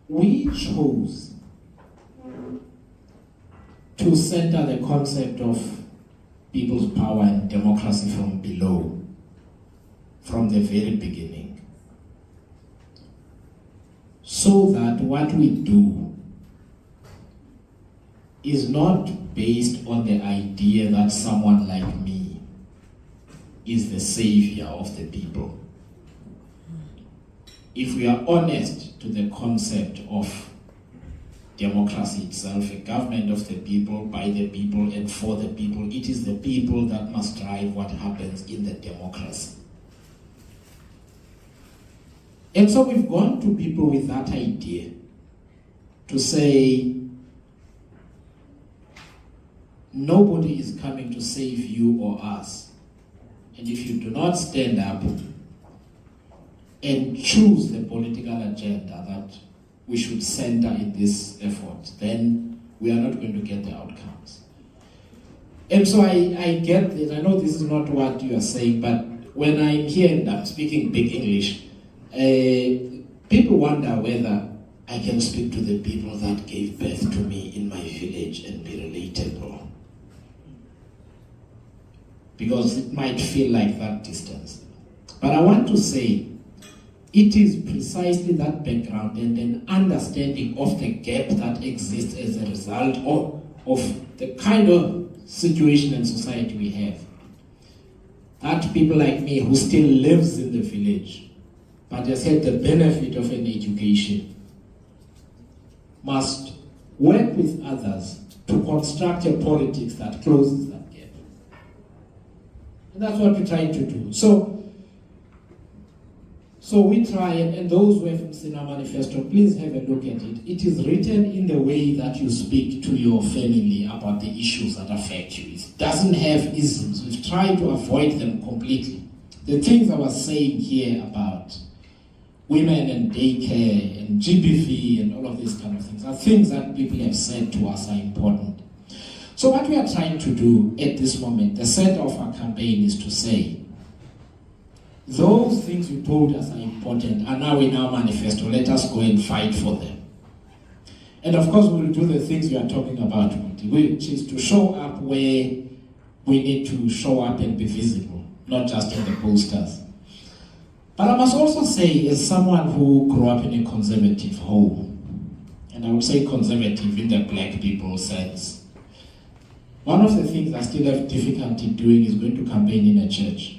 we chose to center the concept of people's power and democracy from below, from the very beginning, so that what we do is not based on the idea that someone like me is the savior of the people. If we are honest to the concept of democracy itself, a government of the people, by the people, and for the people, it is the people that must drive what happens in the democracy. And so we've gone to people with that idea to say, nobody is coming to save you or us. And if you do not stand up and choose the political agenda that we should center in this effort, then we are not going to get the outcomes. And so I get this. I know this is not what you are saying, but when I'm here and I'm speaking big English, people wonder whether I can speak to the people that gave birth to me in my village and be relatable. Because it might feel like that distance. But I want to say, it is precisely that background and an understanding of the gap that exists as a result of the kind of situation and society we have. That people like me who still lives in the village, but has had the benefit of an education, must work with others to construct a politics that closes that gap. And that's what we're trying to do. So we try, and those who haven't seen our manifesto, please have a look at it. It is written in the way that you speak to your family about the issues that affect you. It doesn't have isms. We've tried to avoid them completely. The things I was saying here about women and daycare and GBV and all of these kind of things are things that people have said to us are important. So what we are trying to do at this moment, the center of our campaign, is to say, those things you told us are important are now in our manifesto. Let us go and fight for them. And of course, we will do the things you are talking about, which is to show up where we need to show up and be visible, not just in the posters. But I must also say, as someone who grew up in a conservative home, and I would say conservative in the black people sense, one of the things I still have difficulty doing is going to campaign in a church.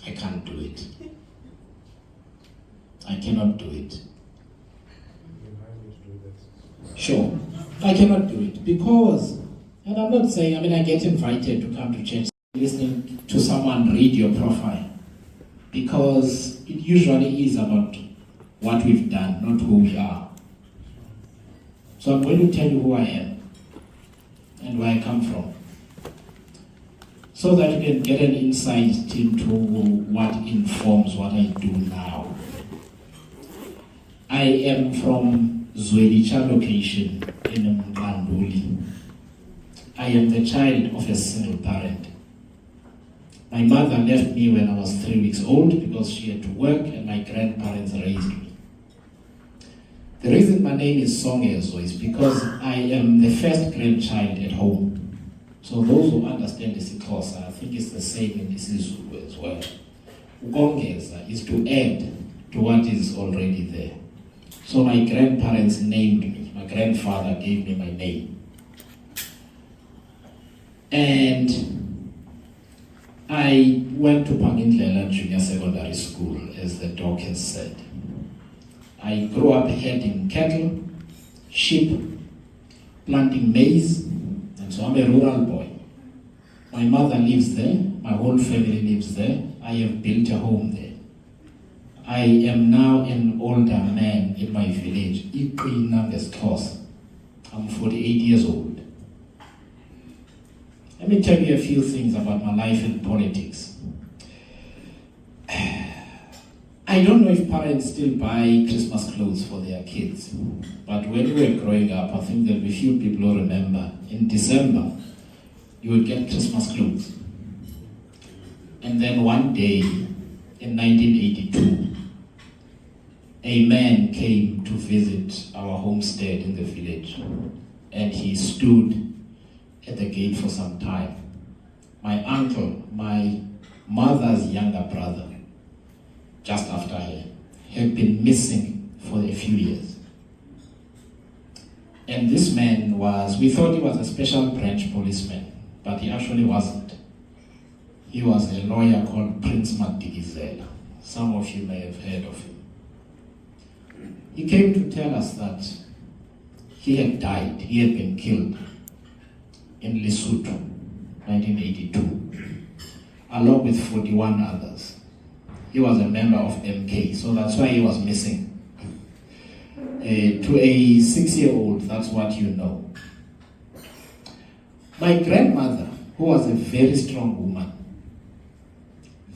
I can't do it. I cannot do it. Sure, I cannot do it because, and I'm not saying, I get invited to come to church, listening to someone read your profile, because it usually is about what we've done, not who we are. So I'm going to tell you who I am and where I come from, so that you can get an insight into what informs what I do now. I am from Zwelicha location in Mqanduli. I am the child of a single parent. My mother left me when I was 3 weeks old because she had to work, and my grandparents raised me. The reason my name is Songezo is because I am the first grandchild at home. So those who understand isiXhosa, I think it's the same in isiZulu as well. Ukongeza is to add to what is already there. So my grandparents named me. My grandfather gave me my name. And I went to Pangindlela Junior Secondary School, as the doc has said. I grew up herding cattle, sheep, planting maize, so I'm a rural boy. My mother lives there, my whole family lives there. I have built a home there. I am now an older man in my village. I'm 48 years old. Let me tell you a few things about my life in politics. I don't know if parents still buy Christmas clothes for their kids, but when we were growing up, I think there'll be few people who remember, in December, you would get Christmas clothes. And then one day, in 1982, a man came to visit our homestead in the village, and he stood at the gate for some time. My uncle, my mother's younger brother, just after her, had been missing for a few years. And this man we thought he was a special branch policeman, but he actually wasn't. He was a lawyer called Prince Madikizela. Some of you may have heard of him. He came to tell us that he had died, he had been killed in Lesotho, 1982, along with 41 others. He was a member of MK, so that's why he was missing. To a 6-year-old, that's what you know. My grandmother, who was a very strong woman,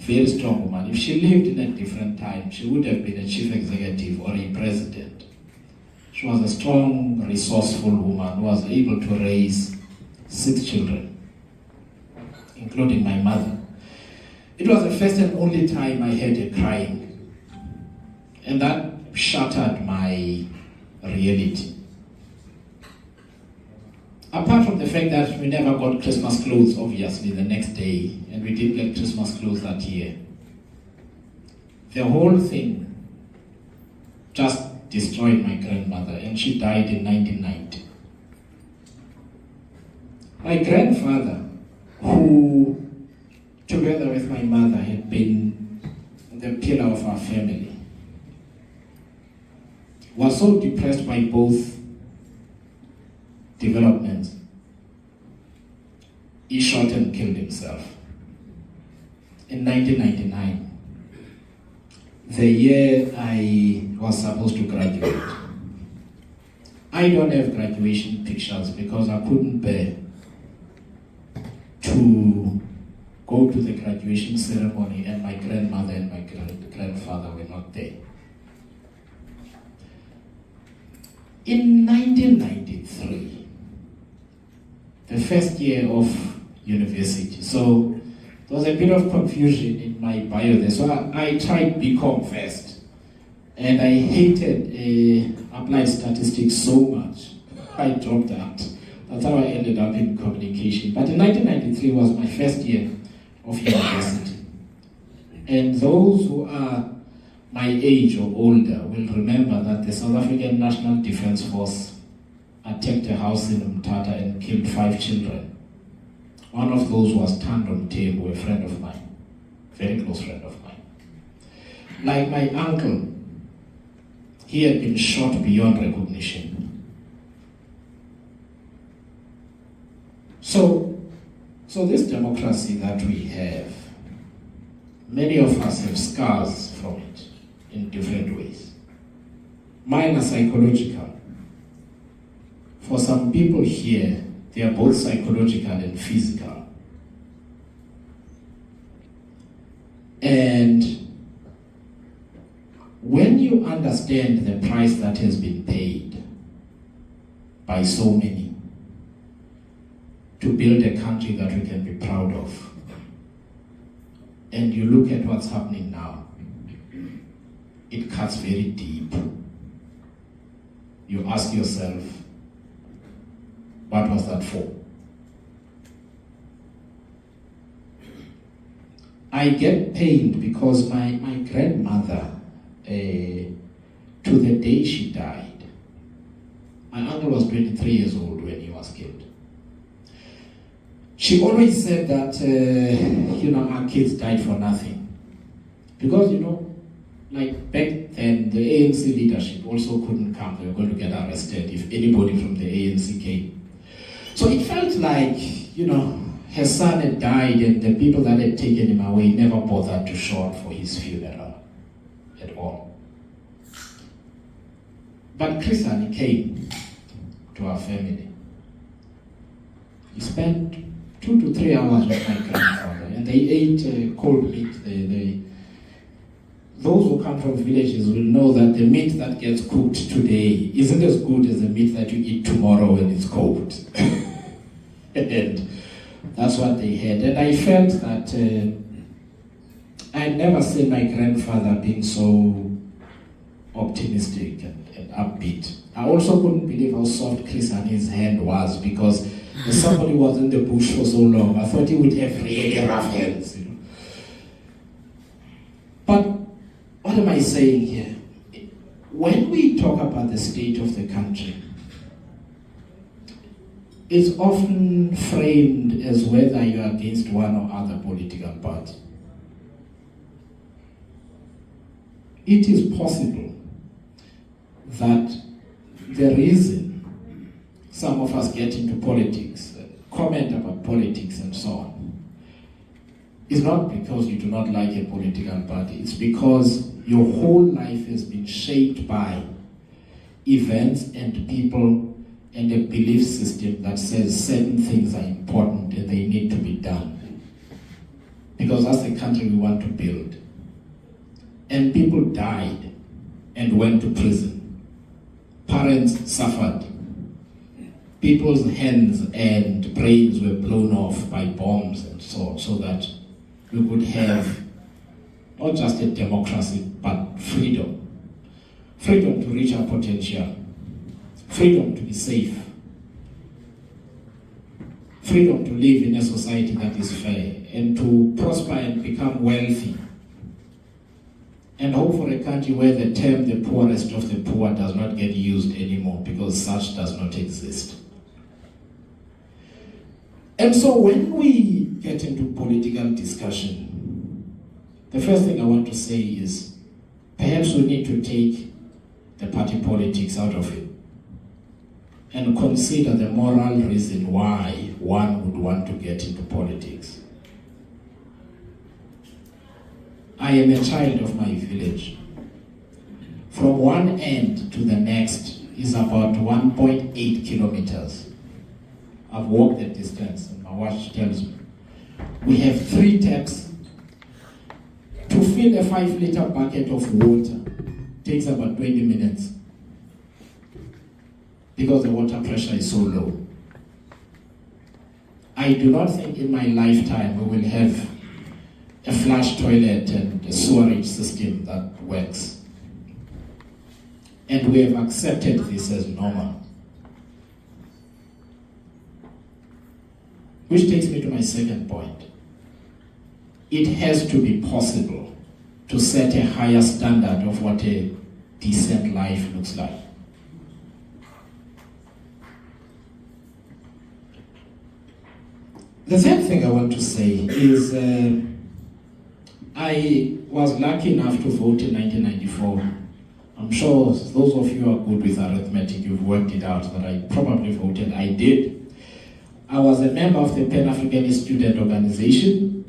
if she lived in a different time, she would have been a chief executive or a president. She was a strong, resourceful woman who was able to raise 6 children, including my mother. It was the first and only time I heard her crying, and that shattered my reality. Apart from the fact that we never got Christmas clothes, obviously, the next day, and we didn't get Christmas clothes that year, the whole thing just destroyed my grandmother, and she died in 1990. My grandfather, who, together with my mother, had been the pillar of our family, was so depressed by both developments, he shot and killed himself in 1999, the year I was supposed to graduate. I don't have graduation pictures because I couldn't bear to go to the graduation ceremony and my grandmother and my grandfather were not there. In 1993, the first year of university, so there was a bit of confusion in my bio there. So I tried BCom first, and I hated applied statistics so much, I dropped out. That's how I ended up in communication. But in 1993 was my first year of university. And those who are my age or older will remember that the South African National Defence Force attacked a house in Mthatha and killed 5 children. One of those was Tando Mtembu, a friend of mine, very close friend of mine. Like my uncle, he had been shot beyond recognition. So this democracy that we have, many of us have scars from it in different ways. Mine are psychological. For some people here, they are both psychological and physical. And when you understand the price that has been paid by so many to build a country that we can be proud of, and you look at what's happening now, it cuts very deep. You ask yourself, what was that for? I get pained because my grandmother, to the day she died, my uncle was 23 years old when he was killed. She always said that, our kids died for nothing. Because, like back then, the ANC leadership also couldn't come. They were going to get arrested if anybody from the ANC came. So it felt like, her son had died and the people that had taken him away never bothered to show up for his funeral at all. But Christian came to our family. He spent 2 to 3 hours with my grandfather, and they ate cold meat. Those who come from villages will know that the meat that gets cooked today isn't as good as the meat that you eat tomorrow when it's cold. And that's what they had. And I felt that I'd never seen my grandfather being so optimistic and upbeat. I also couldn't believe how soft Chris Hani's hand was, because as somebody who was in the bush for so long, I thought he would have really rough hands, you know. But what am I saying here? When we talk about the state of the country, it's often framed as whether you are against one or other political party. It is possible that the reason some of us get into politics, comment about politics and so on, is not because you do not like a political party. It's because your whole life has been shaped by events and people and a belief system that says certain things are important and they need to be done. Because that's the country we want to build. And people died and went to prison. Parents suffered. People's hands and brains were blown off by bombs and so that we could have not just a democracy, but freedom. Freedom to reach our potential. Freedom to be safe. Freedom to live in a society that is fair and to prosper and become wealthy. And hope for a country where the term the poorest of the poor does not get used anymore, because such does not exist. And so when we get into political discussion, the first thing I want to say is perhaps we need to take the party politics out of it and consider the moral reason why one would want to get into politics. I am a child of my village. From one end to the next is about 1.8 kilometers. I've walked the distance and my watch tells me. We have 3 taps. To fill a 5-liter bucket of water takes about 20 minutes because the water pressure is so low. I do not think in my lifetime we will have a flush toilet and a sewerage system that works. And we have accepted this as normal. Which takes me to my second point. It has to be possible to set a higher standard of what a decent life looks like. The third thing I want to say is I was lucky enough to vote in 1994. I'm sure those of you who are good with arithmetic, you've worked it out that I probably voted. I did. I was a member of the Pan-Africanist Student Organization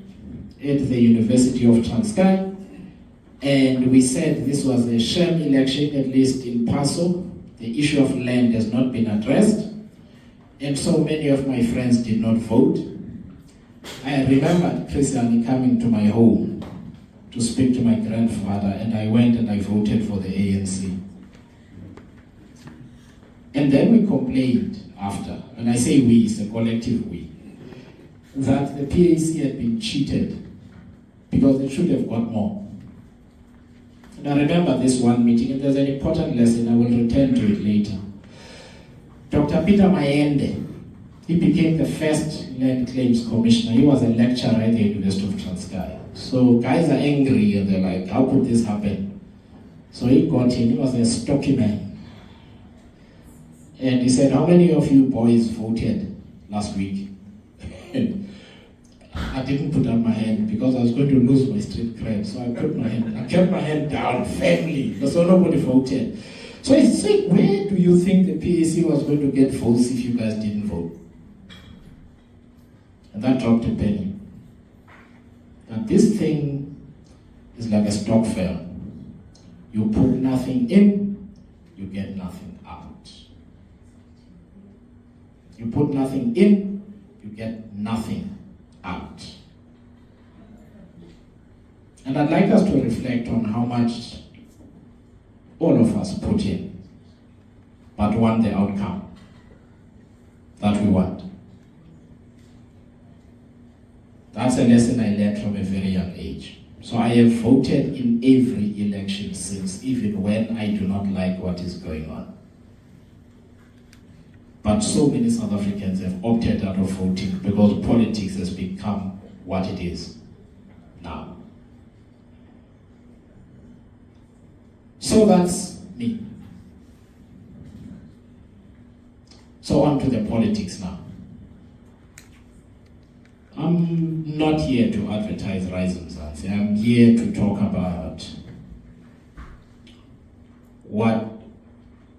at the University of Transkei, and we said this was a sham election, at least in Paso. The issue of land has not been addressed, and so many of my friends did not vote. I remember Christian coming to my home to speak to my grandfather, and I went and I voted for the ANC. And then we complained after, and I say we, it's a collective we, that the PAC had been cheated because they should have got more. And I remember this one meeting, and there's an important lesson, I will return to it later. Dr. Peter Mayende, he became the first land claims commissioner. He was a lecturer at the University of Transkei. So guys are angry and they're like, how could this happen? So he got in, he was a stocky man. And he said, how many of you boys voted last week? And I didn't put up my hand because I was going to lose my street cred. So I kept my hand down firmly, so nobody voted. So it's like, where do you think the PAC was going to get votes if you guys didn't vote? And that dropped a penny. And this thing is like a stock fair. You put nothing in, you get nothing out. You put nothing in, you get nothing out. And I'd like us to reflect on how much all of us put in, but want the outcome that we want. That's a lesson I learned from a very young age. So I have voted in every election since, even when I do not like what is going on. But so many South Africans have opted out of voting because politics has become what it is now. So that's me. So on to the politics now. I'm not here to advertise RISE Mzansi. I'm here to talk about what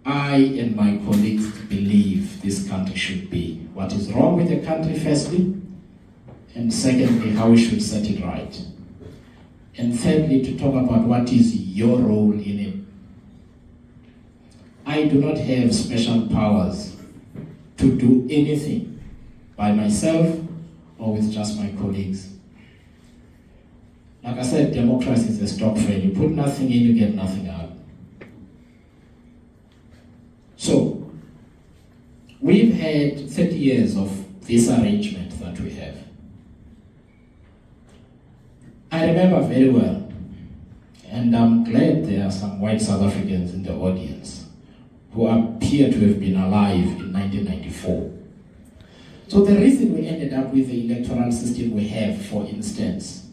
I and my colleagues believe this country should be. What is wrong with the country, firstly, and secondly, how we should set it right. And thirdly, to talk about what is your role in it. I do not have special powers to do anything by myself or with just my colleagues. Like I said, democracy is a stock trade. You put nothing in, you get nothing out. So, we've had 30 years of this arrangement that we have. I remember very well, and I'm glad there are some white South Africans in the audience who appear to have been alive in 1994. So the reason we ended up with the electoral system we have, for instance,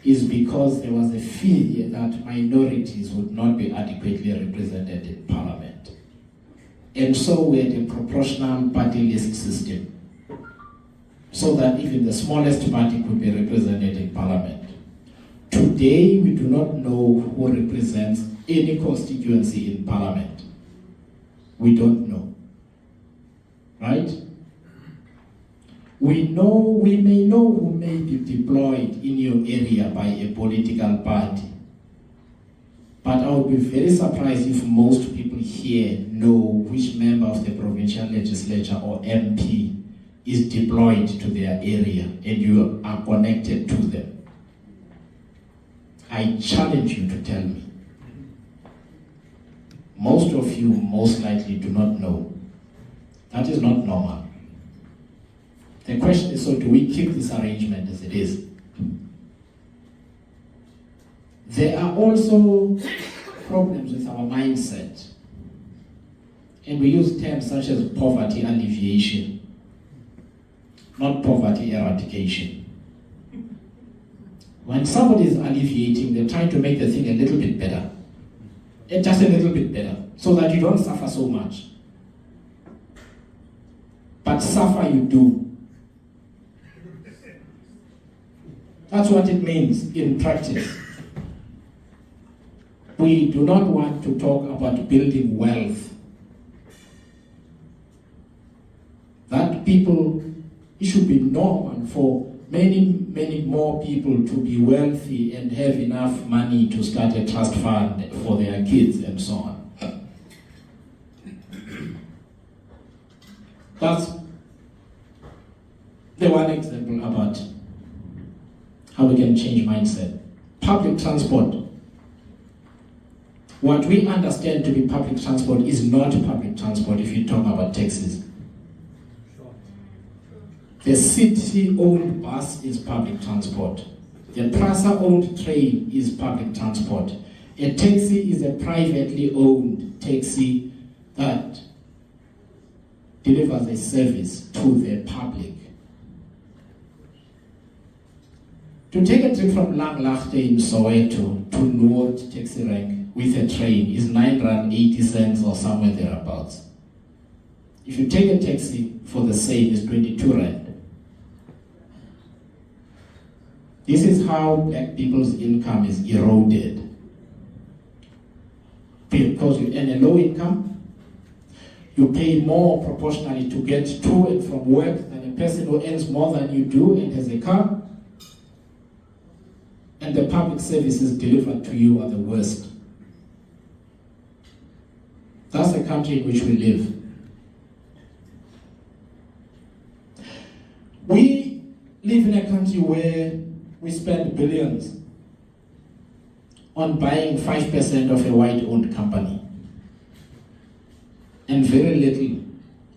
is because there was a fear that minorities would not be adequately represented in parliament. And so we had a proportional party list system, so that even the smallest party could be represented in parliament. Today, we do not know who represents any constituency in parliament. We don't know, right? We may know who may be deployed in your area by a political party. But I would be very surprised if most people here know which member of the provincial legislature or MP is deployed to their area and you are connected to them. I challenge you to tell me. Most of you most likely do not know. That is not normal. The question is, so do we keep this arrangement as it is? There are also problems with our mindset. And we use terms such as poverty alleviation, not poverty eradication. When somebody is alleviating, they're trying to make the thing a little bit better. Just a little bit better, so that you don't suffer so much. But suffer you do. That's what it means in practice. We do not want to talk about building wealth. That people, it should be normal for many more people to be wealthy and have enough money to start a trust fund for their kids and so on. That's the one example about how we can change mindset. Public transport. What we understand to be public transport is not public transport if you talk about taxis. The city-owned bus is public transport. The PRASA-owned train is public transport. A taxi is a privately owned taxi that delivers a service to the public. To take a trip from Langlaagte in Soweto to Noord taxi rank with a train is R9.80 or somewhere thereabouts. If you take a taxi for the same, it's 22 Rand. This is how black people's income is eroded. Because you earn a low income, you pay more proportionally to get to and from work than a person who earns more than you do and has a car. And the public services delivered to you are the worst. That's the country in which we live. We live in a country where we spend billions on buying 5% of a white-owned company and very little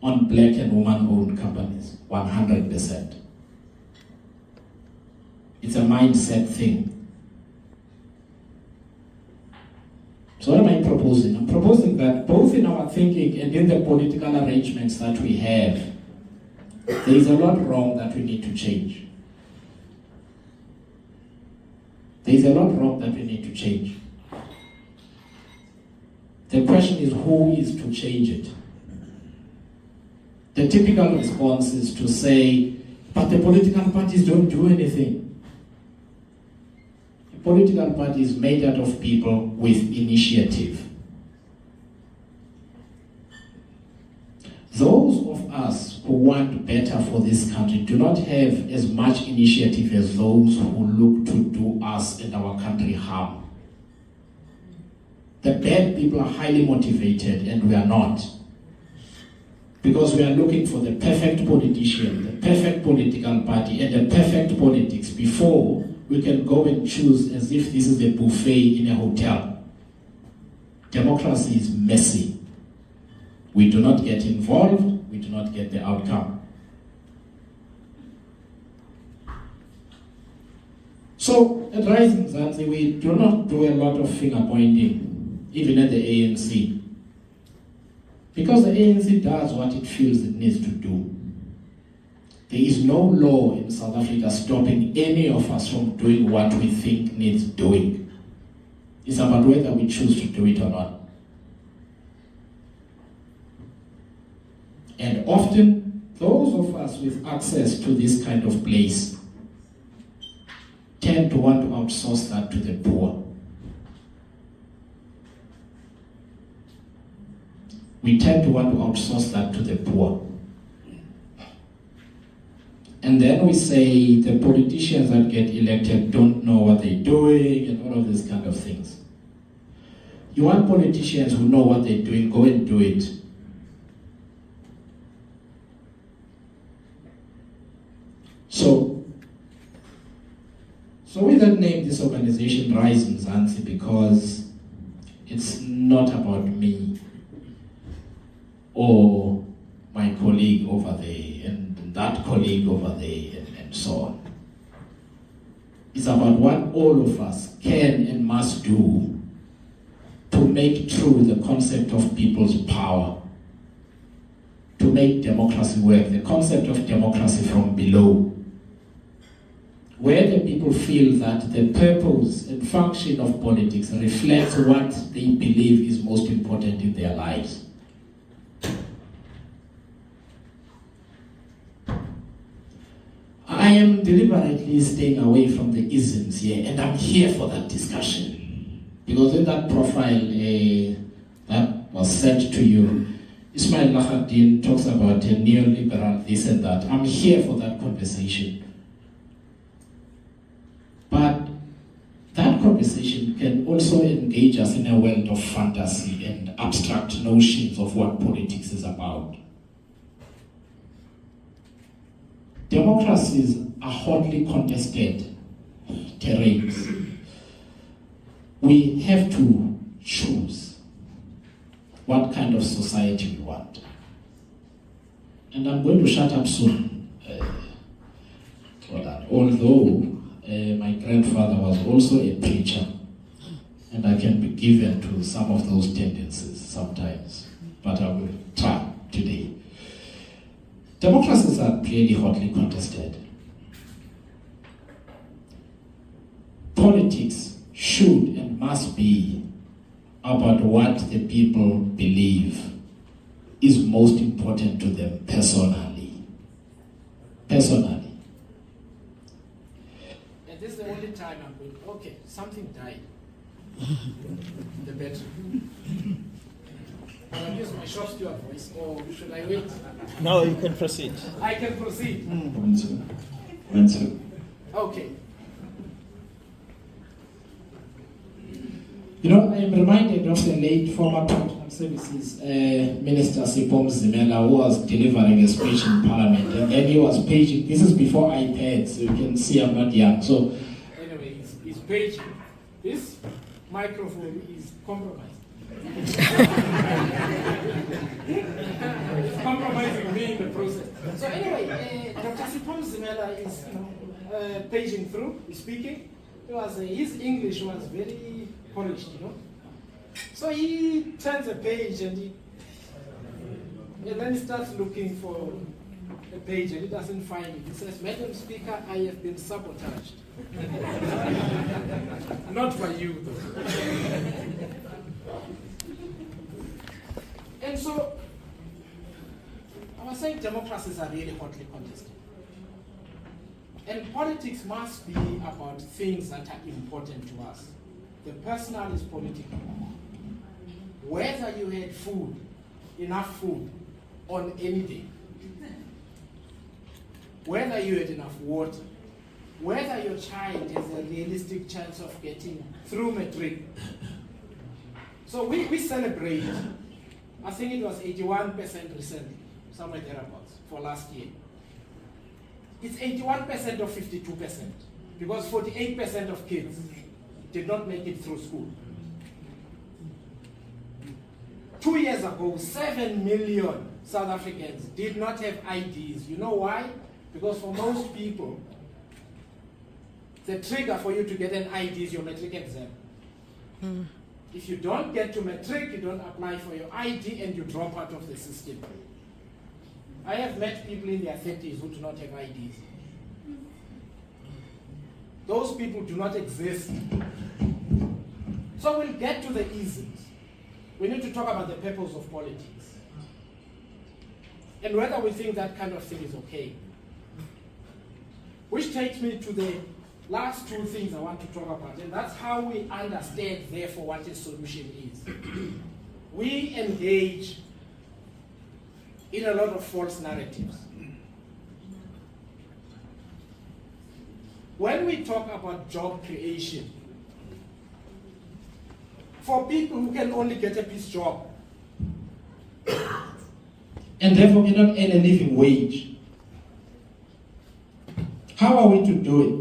on black and woman-owned companies, 100%. It's a mindset thing. So what am I proposing? I'm proposing that both in our thinking and in the political arrangements that we have, there is a lot wrong that we need to change. There is a lot wrong that we need to change. The question is, who is to change it? The typical response is to say, but the political parties don't do anything. A political party is made out of people with initiative. Those of us who want better for this country do not have as much initiative as those who look to do us and our country harm. The bad people are highly motivated and we are not. Because we are looking for the perfect politician, the perfect political party, and the perfect politics before we can go and choose as if this is a buffet in a hotel. Democracy is messy. We do not get involved, we do not get the outcome. So at RISE Mzansi, we do not do a lot of finger pointing, even at the ANC. Because the ANC does what it feels it needs to do. There is no law in South Africa stopping any of us from doing what we think needs doing. It's about whether we choose to do it or not. And often, those of us with access to this kind of place tend to want to outsource that to the poor. We tend to want to outsource that to the poor. And then we say the politicians that get elected don't know what they're doing and all of these kind of things. You want politicians who know what they're doing, go and do it. So we then named this organization RISE Mzansi because it's not about me or my colleague over there and that colleague over there and so on. It's about what all of us can and must do to make true the concept of people's power, to make democracy work, the concept of democracy from below, where the people feel that the purpose and function of politics reflects what they believe is most important in their lives. I am deliberately staying away from the isms here, and I'm here for that discussion. Because in that profile that was sent to you, Ismail Lahaddin talks about a neoliberal this and that. I'm here for that conversation. But that conversation can also engage us in a world of fantasy and abstract notions of what politics is about. Democracies are hotly contested terrains. We have to choose what kind of society we want. And I'm going to shut up soon for that. Although my grandfather was also a preacher, and I can be given to some of those tendencies sometimes, but I will try today. Democracies are clearly hotly contested. Politics should and must be about what the people believe is most important to them personally. Personally. And this is the only time I'm going, okay, something died in the bedroom. Can I use my short steward voice, or should I wait? No, you can proceed. I can proceed. Okay. You know, I am reminded of the late former Public Services Minister Songezo Zibi'S, who was delivering a speech in Parliament, and then he was paging. This is before iPad, so you can see I'm not young. So anyway, he's paging. This microphone is compromised. It's compromising me in the process. So anyway, Dr. Songezo Zibi'S is, paging through, speaking. His English was very polished, you know. So he turns a page and then he starts looking for a page and he doesn't find it. He says, "Madam Speaker, I have been sabotaged." Not by you, though. And so, I was saying democracies are really hotly contested. And politics must be about things that are important to us. The personal is political. Whether you had food, enough food, on any day. Whether you had enough water. Whether your child has a realistic chance of getting through matric. So we celebrate, I think it was 81% recently, somewhere thereabouts, for last year. It's 81% of 52%, because 48% of kids did not make it through school. 2 years ago, 7 million South Africans did not have IDs. You know why? Because for most people, the trigger for you to get an ID is your matric exam. If you don't get to matric, you don't apply for your ID and you drop out of the system. I have met people in their 30s who do not have IDs. Those people do not exist. So we'll get to the isms. We need to talk about the purpose of politics. And whether we think that kind of thing is okay. Which takes me to the last two things I want to talk about, and that's how we understand, therefore, what a solution is. We engage in a lot of false narratives. When we talk about job creation, for people who can only get a piece job, and therefore cannot earn a living wage, how are we to do it?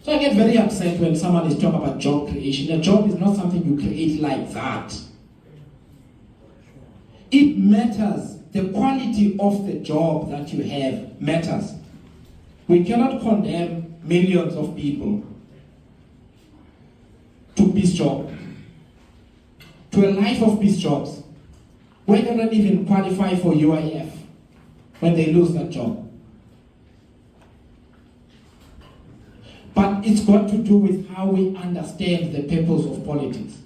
So I get very upset when someone is talking about job creation. A job is not something you create like that. It matters. The quality of the job that you have matters. We cannot condemn millions of people to piece jobs, to a life of piece jobs, where they don't even qualify for UIF when they lose that job. But it's got to do with how we understand the purpose of politics.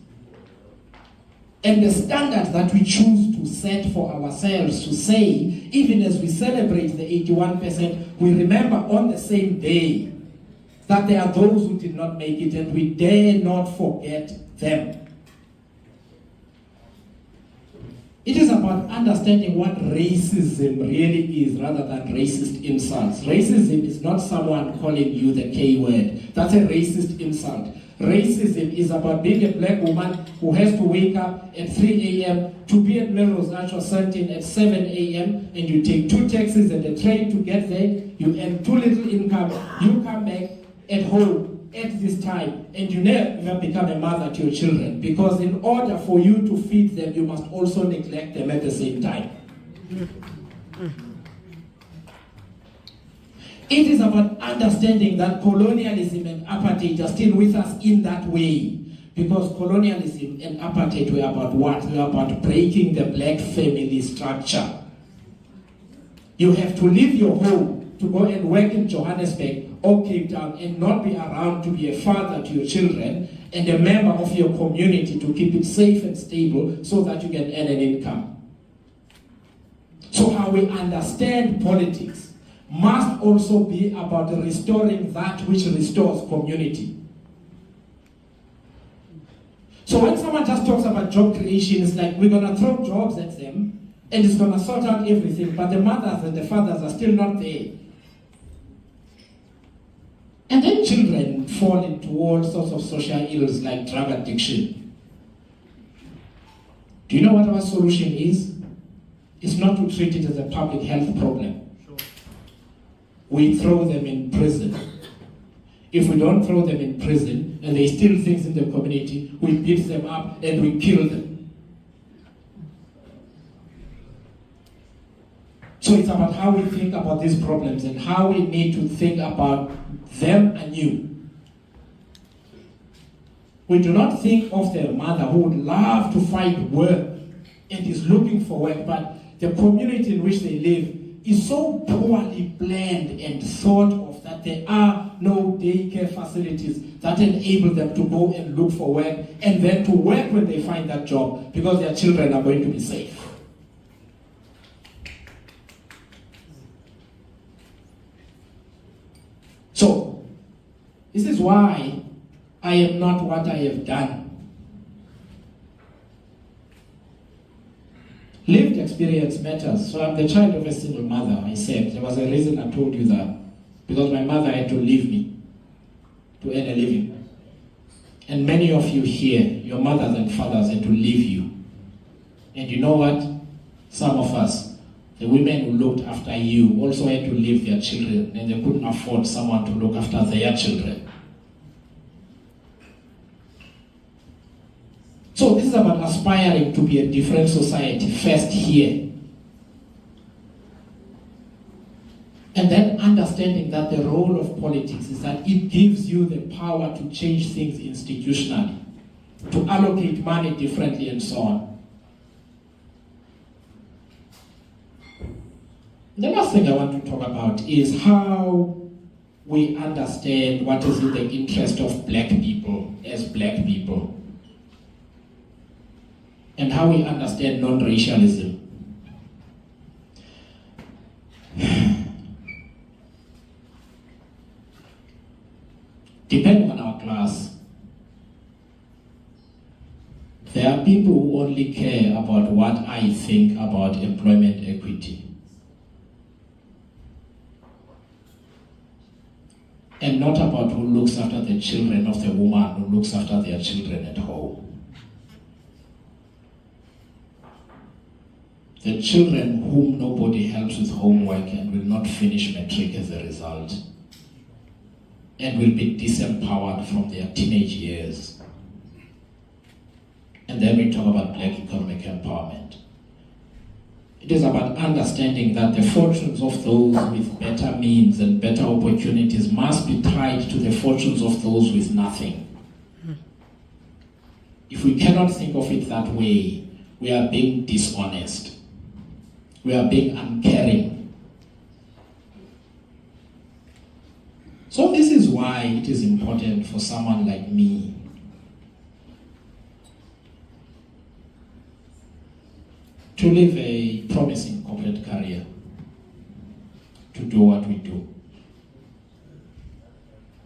And the standard that we choose to set for ourselves to say, even as we celebrate the 81%, we remember on the same day that there are those who did not make it, and we dare not forget them. It is about understanding what racism really is rather than racist insults. Racism is not someone calling you the K word. That's a racist insult. Racism is about being a black woman who has to wake up at 3 a.m. to be at Melrose Arch Centre at 7 a.m. and you take 2 taxis and a train to get there. You earn too little income. You come back at home at this time and you never become a mother to your children, because in order for you to feed them, you must also neglect them at the same time. It is about understanding that colonialism and apartheid are still with us in that way. Because colonialism and apartheid were about what? They were about breaking the black family structure. You have to leave your home to go and work in Johannesburg or Cape Town and not be around to be a father to your children and a member of your community to keep it safe and stable so that you can earn an income. So how we understand politics must also be about restoring that which restores community. So when someone just talks about job creation, it's like we're going to throw jobs at them and it's going to sort out everything, but the mothers and the fathers are still not there. And then children fall into all sorts of social ills like drug addiction. Do you know what our solution is? It's not to treat it as a public health problem. Sure. We throw them in prison. If we don't throw them in prison and they steal things in the community, we beat them up and we kill them. So So it's about how we think about these problems and how we need to think about them anew. We do not think of the mother who would love to find work and is looking for work, but the community in which they live is so poorly planned and thought of that there are no daycare facilities that enable them to go and look for work and then to work when they find that job because their children are going to be safe. So, this is why I am not what I have done. Lived experience matters. So I'm the child of a single mother. I said there was a reason I told you that. Because my mother had to leave me to earn a living. And many of you here, your mothers and fathers had to leave you. And you know what? Some of us, the women who looked after you also had to leave their children and they couldn't afford someone to look after their children. So this is about aspiring to be a different society first here. And then understanding that the role of politics is that it gives you the power to change things institutionally, to allocate money differently and so on. The last thing I want to talk about is how we understand what is in the interest of black people as black people. And how we understand non-racialism. Depending on our class, there are people who only care about what I think about employment equity. And not about who looks after the children of the woman who looks after their children at home. The children whom nobody helps with homework and will not finish matric as a result, and will be disempowered from their teenage years. And then we talk about black economic empowerment. It is about understanding that the fortunes of those with better means and better opportunities must be tied to the fortunes of those with nothing. If we cannot think of it that way, we are being dishonest. We are being uncaring. So this is why it is important for someone like me to live a promising corporate career, to do what we do.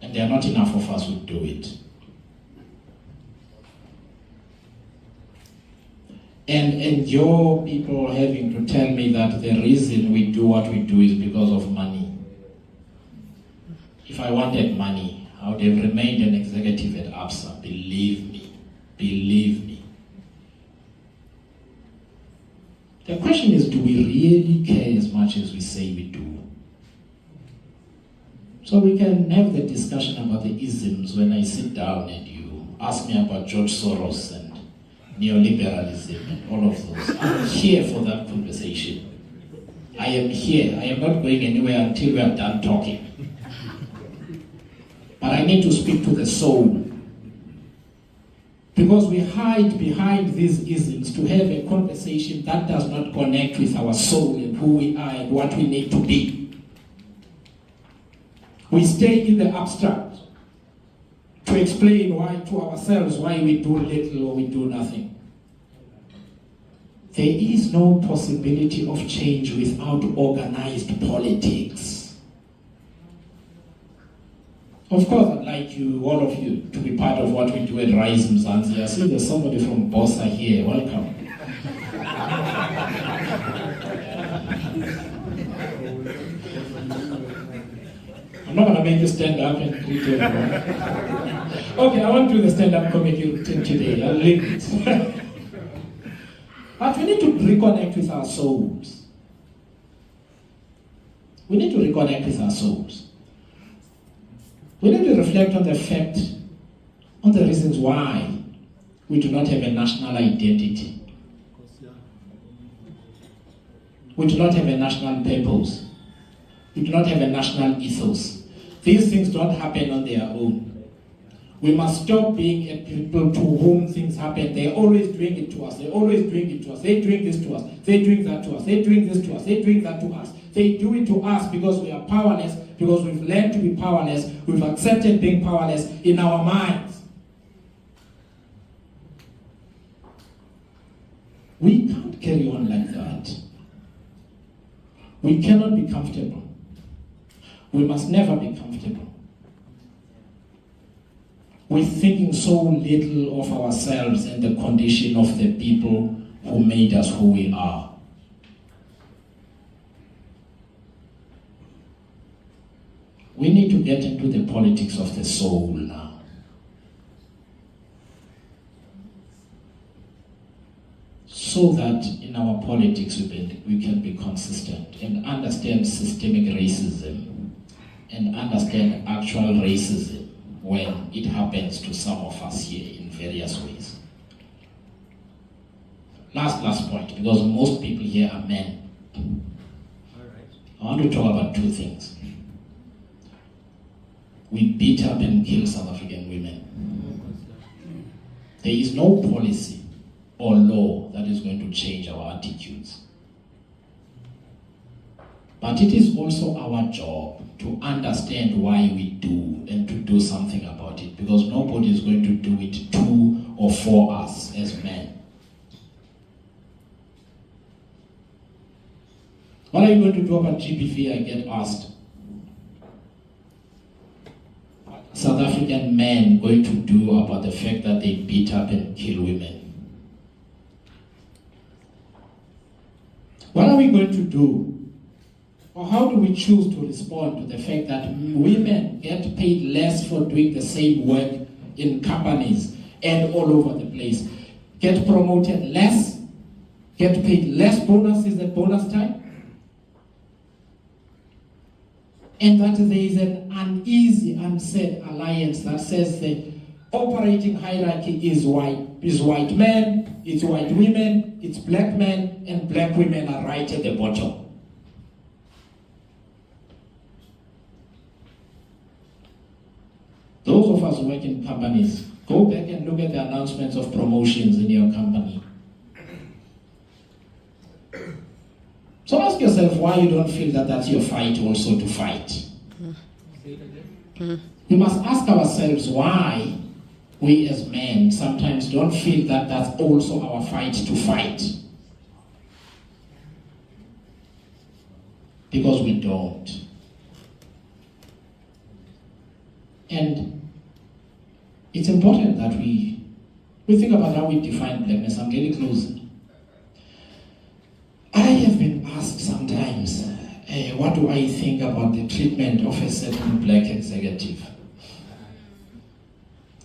And there are not enough of us who do it. And endure people having to tell me that the reason we do what we do is because of money. If I wanted money, I would have remained an executive at ABSA. Believe me. Believe me. The question is, do we really care as much as we say we do? So we can have the discussion about the isms when I sit down and you ask me about George Soros and neoliberalism and all of those. I'm here for that conversation. I am here. I am not going anywhere until we are done talking. But I need to speak to the soul. Because we hide behind these isms to have a conversation that does not connect with our soul and who we are and what we need to be. We stay in the abstract to explain why to ourselves why we do little or we do nothing. There is no possibility of change without organized politics. Of course, I'd like you, all of you, to be part of what we do at RISE Mzansi. I see there's somebody from Bosa here. Welcome. I'm not going to make you stand up and greet everyone. Okay, I won't do the stand-up comedy routine today. I'll leave it. But we need to reconnect with our souls. We need to reconnect with our souls. We need to reflect on the fact, on the reasons why we do not have a national identity. We do not have a national purpose. We do not have a national ethos. These things don't happen on their own. We must stop being a people to whom things happen. They're always doing it to us. They're always doing it to us. They're doing this to us. They're doing that to us. They're doing this to us. They're doing that to us. They do it to us because we are powerless, because we've learned to be powerless. We've accepted being powerless in our minds. We can't carry on like that. We cannot be comfortable. We must never be comfortable. We're thinking so little of ourselves and the condition of the people who made us who we are. We need to get into the politics of the soul now. So that in our politics we can be consistent and understand systemic racism and understand actual racism when it happens to some of us here in various ways. Last point, because most people here are men. All right. I want to talk about two things. We beat up and kill South African women. There is no policy or law that is going to change our attitudes. But it is also our job to understand why we do and to do something about it, because nobody is going to do it to or for us as men. What are you going to do about GBV? I get asked. South African men going to do about the fact that they beat up and kill women? What are we going to do? Or how do we choose to respond to the fact that women get paid less for doing the same work in companies and all over the place? Get promoted less? Get paid less bonuses at bonus time? And that there is an uneasy, unsaid alliance that says the operating hierarchy is white men, it's white women, it's black men, and black women are right at the bottom. Those of us who work in companies, go back and look at the announcements of promotions in your company. So ask yourself why you don't feel that that's your fight also to fight. We must ask ourselves why we as men sometimes don't feel that that's also our fight to fight. Because we don't. And it's important that we think about how we define blackness. I'm getting close. I have been asked sometimes, what do I think about the treatment of a certain black executive?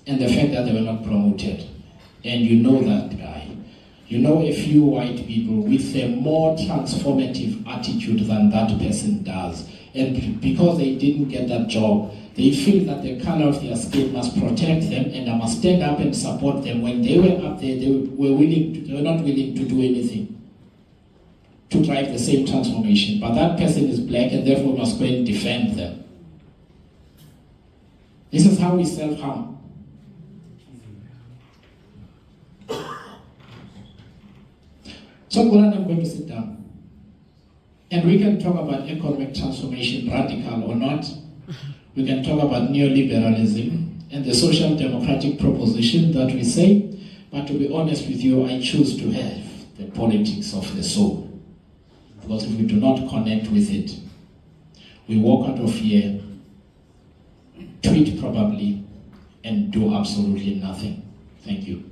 And the fact that they were not promoted. And you know that guy. You know a few white people with a more transformative attitude than that person does. And because they didn't get that job, they feel that the color of their skin must protect them, and I must stand up and support them. When they were up there, they were not willing to do anything to drive the same transformation. But that person is black, and therefore must go and defend them. This is how we self-harm. So Goran, I'm going to sit down. And we can talk about economic transformation, radical or not. We can talk about neoliberalism and the social democratic proposition that we say. But to be honest with you, I choose to have the politics of the soul. Because if we do not connect with it, we walk out of here, tweet probably, and do absolutely nothing. Thank you.